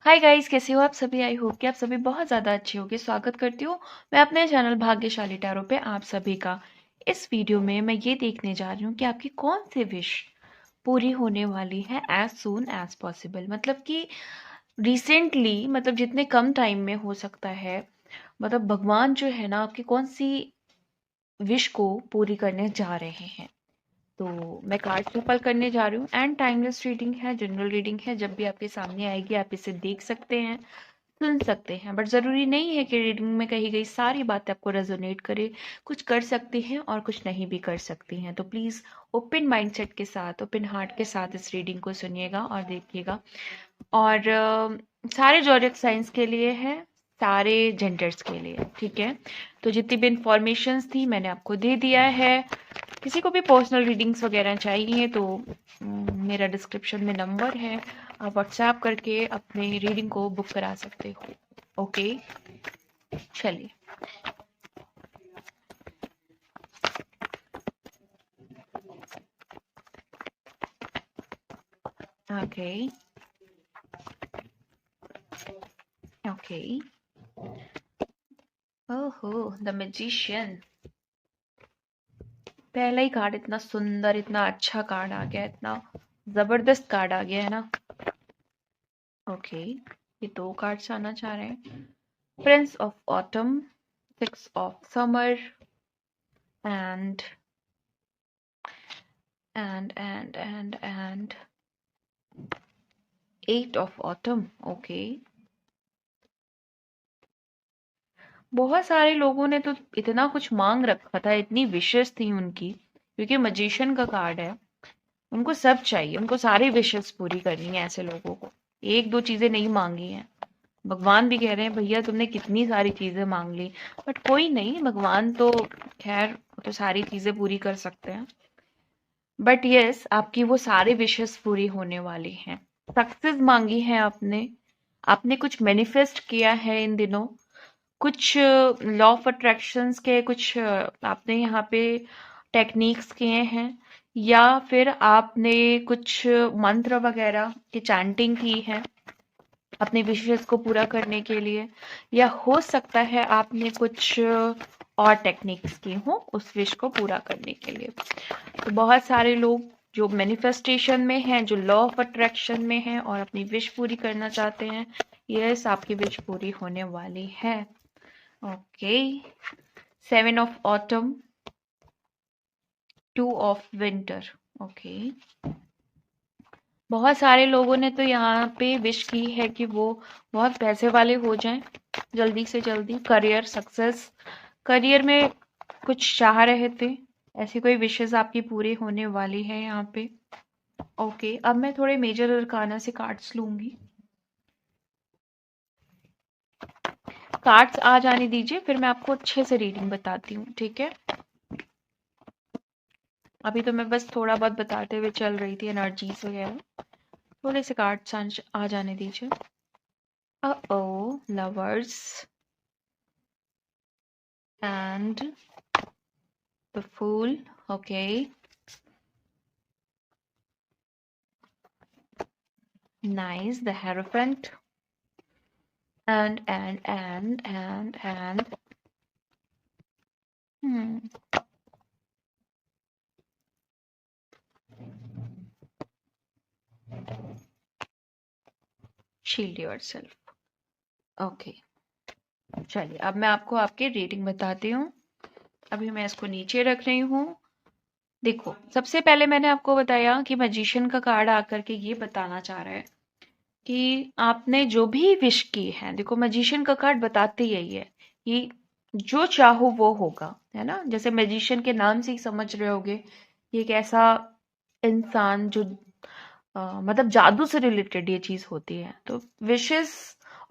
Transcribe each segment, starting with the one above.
Hi guys, कैसे हो आप सभी। आई होप कि आप सभी बहुत ज़्यादा अच्छे होंगे। स्वागत करती हूँ मैं अपने चैनल भाग्यशाली टैरो पे आप सभी का। इस वीडियो में मैं ये देखने जा रही हूँ कि आपकी कौन सी विश पूरी होने वाली है एज सून एज पॉसिबल। मतलब कि रिसेंटली, मतलब जितने कम टाइम में हो सकता है। मतलब भगवान जो है ना, आपकी कौन सी विश को पूरी करने जा रहे हैं। तो मैं कार्ड शफल करने जा रही हूँ एंड टाइमलेस रीडिंग है, जनरल रीडिंग है। जब भी आपके सामने आएगी आप इसे देख सकते हैं, सुन सकते हैं, बट ज़रूरी नहीं है कि रीडिंग में कही गई सारी बातें आपको रेजोनेट करे। कुछ कर सकती हैं और कुछ नहीं भी कर सकती हैं। तो प्लीज़ ओपन माइंडसेट के साथ, ओपन हार्ट के साथ इस रीडिंग को सुनिएगा और देखिएगा। और सारे जॉडिक साइंस के लिए है, सारे जेंडर्स के लिए, ठीक है। तो जितनी भी इंफॉर्मेशंस थी मैंने आपको दे दिया है। किसी को भी पर्सनल रीडिंग्स वगैरह चाहिए तो मेरा डिस्क्रिप्शन में नंबर है, आप व्हाट्सएप करके अपने रीडिंग को बुक करा सकते हो। ओके, चलिए। Okay okay. ओहो, द मैजिशियन। पहला ही कार्ड इतना सुंदर, इतना अच्छा कार्ड आ गया, इतना जबरदस्त कार्ड आ गया है ना। ओके, ये दो कार्ड्स आना चाह रहे हैं। Prince of autumn, six of summer and and eight of autumn. Okay, बहुत सारे लोगों ने तो इतना कुछ मांग रखा था, इतनी विशेष थी उनकी, क्योंकि मजिशियन का कार्ड है। उनको सब चाहिए, उनको सारी विशेष पूरी करनी है। ऐसे लोगों को एक दो चीजें नहीं मांगी हैं। भगवान भी कह रहे हैं भैया तुमने कितनी सारी चीजें मांग ली, बट कोई नहीं, भगवान तो खैर तो सारी चीजें पूरी कर सकते हैं। बट यस, आपकी वो सारी विशेष पूरी होने वाली हैं। सक्सेस मांगी है आपने, आपने कुछ मैनिफेस्ट किया है इन दिनों। कुछ लॉ ऑफ अट्रैक्शंस के कुछ आपने यहाँ पे टेक्निक्स किए हैं, या फिर आपने कुछ मंत्र वगैरह की चैंटिंग की है अपने विशेष को पूरा करने के लिए, या हो सकता है आपने कुछ और टेक्निक्स की हो उस विश को पूरा करने के लिए। तो बहुत सारे लोग जो मैनिफेस्टेशन में हैं, जो लॉ ऑफ अट्रैक्शन में हैं और अपनी विश पूरी करना चाहते हैं, यस, आपकी विश पूरी होने वाली है। Okay, seven of autumn, two of winter. Okay, बहुत सारे लोगों ने तो यहाँ पे विश की है कि वो बहुत पैसे वाले हो जाएं जल्दी से जल्दी, करियर सक्सेस, करियर में कुछ चाह रहे थे। ऐसी कोई विशेष आपकी पूरी होने वाली है यहाँ पे। ओके, अब मैं थोड़े मेजर अरकाना से कार्ड्स लूंगी। कार्ड्स आ जाने दीजिए, फिर मैं आपको अच्छे से रीडिंग बताती हूँ, ठीक है। अभी तो मैं बस थोड़ा बहुत बताते हुए चल रही थी, एनर्जीज वगैरह। थोड़े से कार्ड्स आ जाने दीजिए। ओ lovers and the fool. Okay, nice. The hierophant and hmm. Shield yourself. Okay, चलिए अब मैं आपको आपकी रीडिंग बताती हूँ। अभी मैं इसको नीचे रख रही हूँ। देखो, सबसे पहले मैंने आपको बताया कि मैजिशियन का कार्ड आकर के ये बताना चाह रहा है कि आपने जो भी विश की है, देखो मैजिशियन का कार्ड बताते यही है कि जो चाहो वो होगा, है ना। जैसे मैजिशियन के नाम से ही समझ रहे होगे, ये एक ऐसा इंसान जो मतलब जादू से रिलेटेड ये चीज होती है। तो विशेष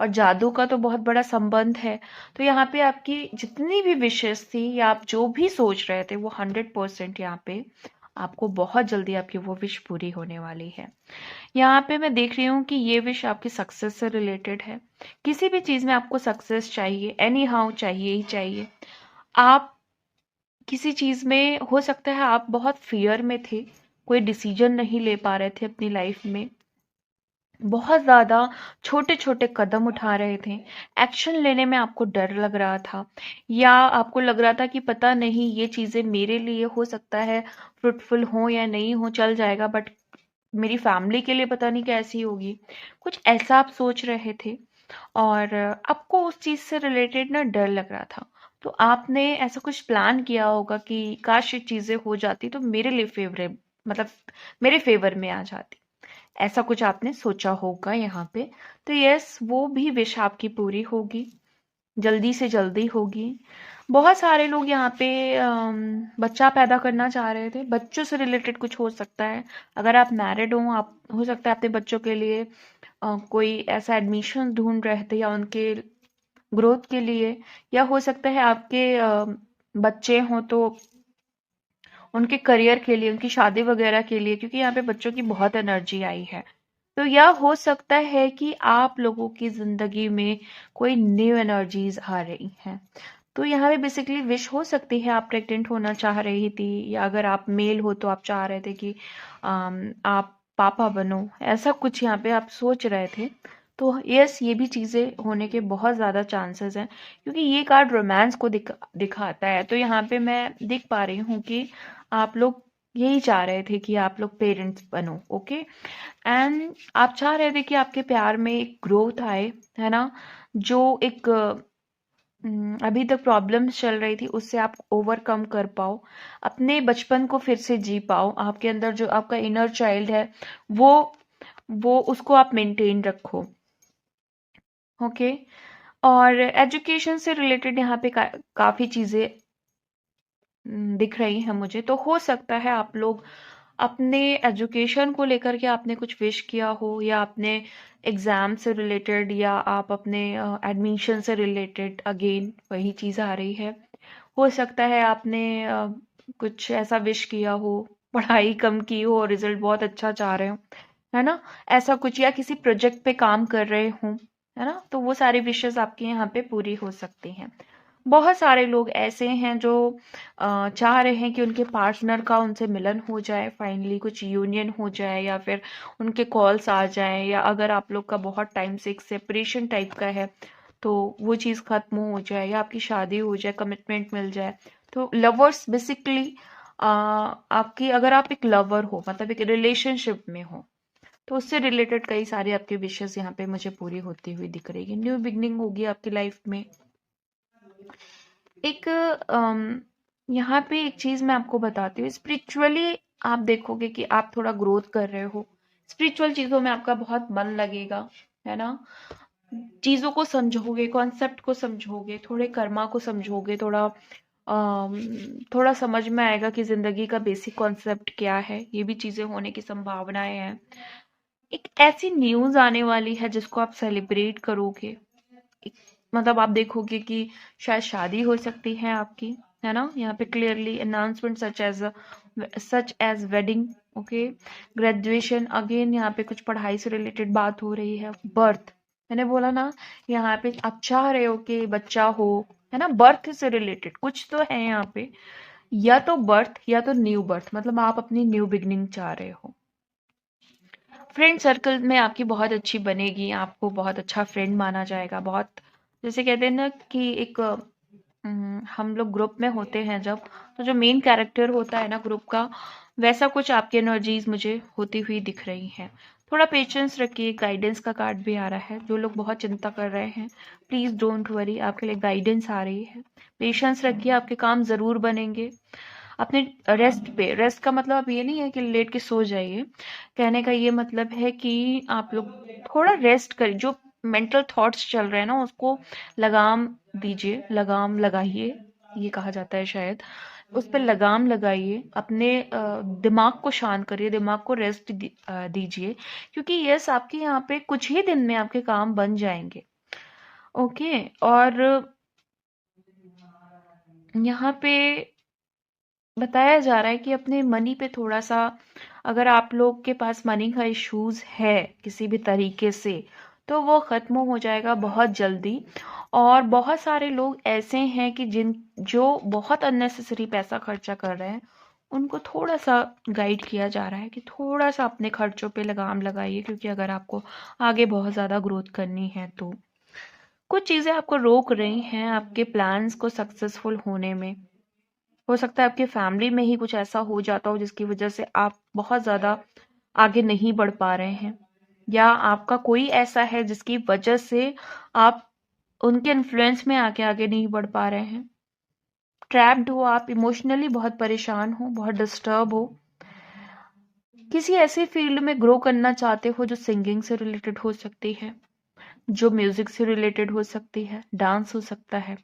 और जादू का तो बहुत बड़ा संबंध है। तो यहाँ पे आपकी जितनी भी विशेष थी या आप जो भी सोच रहे थे, वो 100% यहाँ पे आपको बहुत जल्दी आपकी वो विश पूरी होने वाली है। यहाँ पे मैं देख रही हूँ कि ये विश आपकी सक्सेस से रिलेटेड है। किसी भी चीज में आपको सक्सेस चाहिए, एनी हाउ चाहिए ही चाहिए। आप किसी चीज में, हो सकता है आप बहुत फियर में थे, कोई डिसीजन नहीं ले पा रहे थे अपनी लाइफ में, बहुत ज़्यादा छोटे-छोटे कदम उठा रहे थे। एक्शन लेने में आपको डर लग रहा था या आपको लग रहा था कि पता नहीं ये चीज़ें मेरे लिए हो सकता है फ्रूटफुल हो या नहीं हो, चल जाएगा, बट मेरी फैमिली के लिए पता नहीं कैसी होगी। कुछ ऐसा आप सोच रहे थे और आपको उस चीज़ से रिलेटेड ना डर लग रहा था। तो आपने ऐसा कुछ प्लान किया होगा कि काश ये चीज़ें हो जाती तो मेरे लिए मतलब मेरे फ़ेवर में आ जाती। ऐसा कुछ आपने सोचा होगा यहाँ पे। तो यस, वो भी विश आपकी पूरी होगी, जल्दी से जल्दी होगी। बहुत सारे लोग यहाँ पे बच्चा पैदा करना चाह रहे थे, बच्चों से रिलेटेड कुछ हो सकता है। अगर आप मैरिड हो, आप हो सकता है अपने बच्चों के लिए कोई ऐसा एडमिशन ढूंढ रहे थे या उनके ग्रोथ के लिए, या हो सकता है आपके बच्चे हों तो उनके करियर के लिए, उनकी शादी वगैरह के लिए, क्योंकि यहाँ पे बच्चों की बहुत एनर्जी आई है। तो यह हो सकता है कि आप लोगों की ज़िंदगी में कोई न्यू एनर्जीज़ आ रही हैं। तो यहाँ पे बेसिकली विश हो सकती है आप प्रेग्नेंट होना चाह रही थी, या अगर आप मेल हो तो आप चाह रहे थे कि आप पापा बनो, ऐसा कुछ यहाँ पे आप सोच रहे थे। तो यस, ये भी चीज़ें होने के बहुत ज़्यादा चांसेस हैं, क्योंकि ये कार्ड रोमांस को दिखाता है। तो यहाँ पे मैं देख पा रही हूँ कि आप लोग यही चाह रहे थे कि आप लोग पेरेंट्स बनो, ओके। एंड आप चाह रहे थे कि आपके प्यार में एक ग्रोथ आए, है ना, जो एक अभी तक प्रॉब्लम्स चल रही थी उससे आप ओवरकम कर पाओ, अपने बचपन को फिर से जी पाओ, आपके अंदर जो आपका इनर चाइल्ड है वो वो उसको आप मेंटेन रखो, ओके। और एजुकेशन से रिलेटेड यहाँ पे काफ़ी चीज़ें दिख रही हैं मुझे। तो हो सकता है आप लोग अपने एजुकेशन को लेकर के आपने कुछ विश किया हो, या अपने एग्ज़ाम से रिलेटेड, या आप अपने एडमिशन से रिलेटेड, अगेन वही चीज़ आ रही है। हो सकता है आपने कुछ ऐसा विश किया हो, पढ़ाई कम की हो और रिजल्ट बहुत अच्छा चाह रहे हो, है ना, ऐसा कुछ, या किसी प्रोजेक्ट पे काम कर रहे हो, है ना, तो वो सारी विशेस आपके यहाँ पे पूरी हो सकती हैं। बहुत सारे लोग ऐसे हैं जो चाह रहे हैं कि उनके पार्टनर का उनसे मिलन हो जाए, फाइनली कुछ यूनियन हो जाए, या फिर उनके कॉल्स आ जाएं, या अगर आप लोग का बहुत टाइम से एक सेपरेशन टाइप का है तो वो चीज़ खत्म हो जाए, या आपकी शादी हो जाए, कमिटमेंट मिल जाए। तो लवर्स बेसिकली, आपकी अगर आप एक लवर हो, मतलब एक रिलेशनशिप में हो, तो उससे रिलेटेड कई सारी आपकी विशेस यहाँ पे मुझे पूरी होती हुई दिख रही है। न्यू बिगनिंग होगी आपकी लाइफ में। एक यहाँ पे एक चीज मैं आपको बताती हूँ, स्पिरिचुअली आप देखोगे कि आप थोड़ा ग्रोथ कर रहे हो, स्पिरिचुअल चीजों में आपका बहुत मन लगेगा, है ना, चीजों को समझोगे, कॉन्सेप्ट को समझोगे, थोड़े कर्मा को समझोगे, थोड़ा समझ में आएगा कि जिंदगी का बेसिक कॉन्सेप्ट क्या है। ये भी चीजें होने की संभावनाएं हैं। एक ऐसी न्यूज आने वाली है जिसको आप सेलिब्रेट करोगे, एक- मतलब आप देखोगे कि शायद शादी हो सकती है आपकी, है ना, यहाँ पे clearly announcement such as wedding, okay, graduation, again यहाँ पे कुछ पढ़ाई से रिलेटेड बात हो रही है, बर्थ, मैंने बोला ना, यहाँ पे आप चाह रहे हो कि बच्चा हो, है ना, बर्थ से रिलेटेड कुछ तो है यहाँ पे, या तो बर्थ या तो न्यू बर्थ, मतलब आप अपनी न्यू बिगनिंग चाह रहे हो। फ्रेंड सर्कल में आपकी बहुत अच्छी बनेगी, आपको बहुत अच्छा फ्रेंड माना जाएगा, बहुत, जैसे कहते हैं ना कि एक हम लोग ग्रुप में होते हैं जब, तो जो मेन कैरेक्टर होता है ना ग्रुप का, वैसा कुछ आपकी एनर्जीज मुझे होती हुई दिख रही हैं। थोड़ा पेशेंस रखिए, गाइडेंस का कार्ड भी आ रहा है, जो लोग बहुत चिंता कर रहे हैं प्लीज डोंट वरी, आपके लिए गाइडेंस आ रही है। पेशेंस रखिए, आपके काम जरूर बनेंगे। अपने रेस्ट पे, रेस्ट का मतलब अब ये नहीं है कि लेट के सो जाइए, कहने का ये मतलब है कि आप लोग थोड़ा रेस्ट करिए, जो मेंटल थॉट्स चल रहे हैं ना उसको लगाम दीजिए, लगाम लगाइए, ये कहा जाता है शायद, उस पर लगाम लगाइए, अपने दिमाग को शांत करिए, दिमाग को रेस्ट दीजिए, क्योंकि यस, आपके यहाँ पे कुछ ही दिन में आपके काम बन जाएंगे, ओके। और यहाँ पे बताया जा रहा है कि अपने मनी पे थोड़ा सा, अगर आप लोग के पास मनी का इश्यूज है किसी भी तरीके से, तो वो खत्म हो जाएगा बहुत जल्दी। और बहुत सारे लोग ऐसे हैं कि जिन जो बहुत अननेसेसरी पैसा खर्चा कर रहे हैं, उनको थोड़ा-सा गाइड किया जा रहा है कि थोड़ा-सा अपने खर्चों पे लगाम लगाइए, क्योंकि अगर आपको आगे बहुत ज़्यादा ग्रोथ करनी है तो कुछ चीज़ें आपको रोक रही हैं आपके प्लान्स को सक्सेसफुल होने में। हो सकता है आपकी फैमिली में ही कुछ ऐसा हो जाता हो जिसकी वजह से आप बहुत ज़्यादा आगे नहीं बढ़ पा रहे हैं, या आपका कोई ऐसा है जिसकी वजह से आप उनके इन्फ्लुएंस में आके आगे नहीं बढ़ पा रहे हैं। ट्रैप्ड हो आप, इमोशनली बहुत परेशान हो, बहुत डिस्टर्ब हो, किसी ऐसे फील्ड में ग्रो करना चाहते हो जो सिंगिंग से रिलेटेड हो सकती है, जो म्यूजिक से रिलेटेड हो सकती है, डांस हो सकता है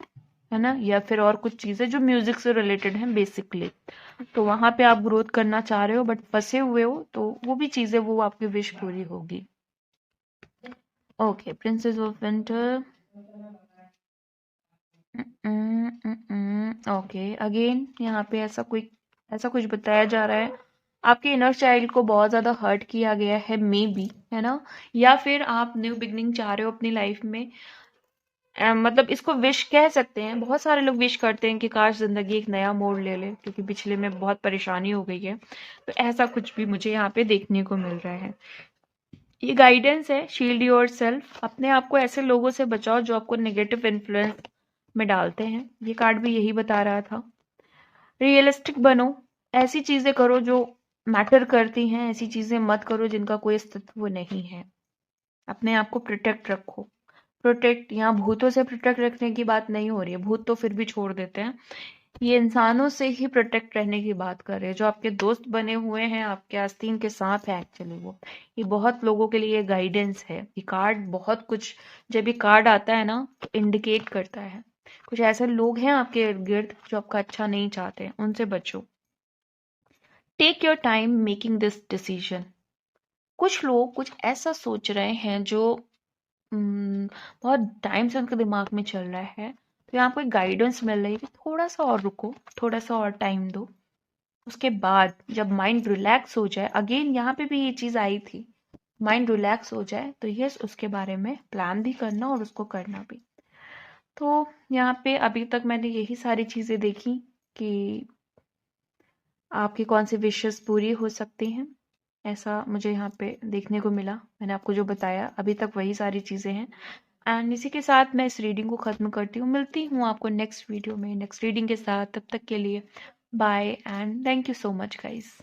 ना, या फिर और कुछ चीजें जो म्यूजिक से रिलेटेड हैं बेसिकली, तो वहां पे आप ग्रोथ करना चाह रहे हो बट फंसे हुए हो, तो वो भी चीजें, वो आपकी विश पूरी होगी। Okay, princess of winter. Okay, again यहाँ पे ऐसा कुछ बताया जा रहा है, आपके इनर चाइल्ड को बहुत ज्यादा हर्ट किया गया है, मे बी, है ना, या फिर आप न्यू बिगनिंग चाह रहे हो अपनी लाइफ में। मतलब इसको विश कह सकते हैं, बहुत सारे लोग विश करते हैं कि काश जिंदगी एक नया मोड़ ले ले, क्योंकि पिछले में बहुत परेशानी हो गई है, तो ऐसा कुछ भी मुझे यहाँ पे देखने को मिल रहा है। ये गाइडेंस है, शील्ड योर सेल्फ, अपने आप को ऐसे लोगों से बचाओ जो आपको नेगेटिव इन्फ्लुएंस में डालते हैं, ये कार्ड भी यही बता रहा था। रियलिस्टिक बनो, ऐसी चीजें करो जो मैटर करती हैं, ऐसी चीजें मत करो जिनका कोई अस्तित्व नहीं है। अपने आप को प्रोटेक्ट रखो। प्रोटेक्ट, यहाँ भूतों से प्रोटेक्ट रखने की बात नहीं हो रही है, भूत तो फिर भी छोड़ देते हैं, ये इंसानों से ही प्रोटेक्ट रहने की बात कर रहे हैं, जो आपके दोस्त बने हुए हैं, आपके आस्तीन के सांप है एक्चुअली वो। ये बहुत लोगों के लिए गाइडेंस है, ये कार्ड बहुत कुछ, जब ये कार्ड आता है ना तो इंडिकेट करता है कुछ ऐसे लोग हैं आपके इर्द गिर्द जो आपका अच्छा नहीं चाहते, उनसे बचो। Take your time making this decision. कुछ लोग कुछ ऐसा सोच रहे हैं जो बहुत टाइम से उनके दिमाग में चल रहा है, तो यहाँ आपको एक गाइडेंस मिल रही है कि थोड़ा सा और रुको, थोड़ा सा और टाइम दो। उसके बाद जब माइंड रिलैक्स हो जाए, अगेन यहाँ पे भी ये चीज आई थी, माइंड रिलैक्स हो जाए तो यस, उसके बारे में प्लान भी करना और उसको करना भी। तो यहाँ पे अभी तक मैंने यही सारी चीजें देखी कि आपकी कौन सी विशेस पूरी हो सकती हैं, ऐसा मुझे यहाँ पे देखने को मिला। मैंने आपको जो बताया अभी तक वही सारी चीजें हैं। एंड इसी के साथ मैं इस रीडिंग को खत्म करती हूँ, मिलती हूँ आपको नेक्स्ट वीडियो में नेक्स्ट रीडिंग के साथ। तब तक के लिए bye and thank you so much guys.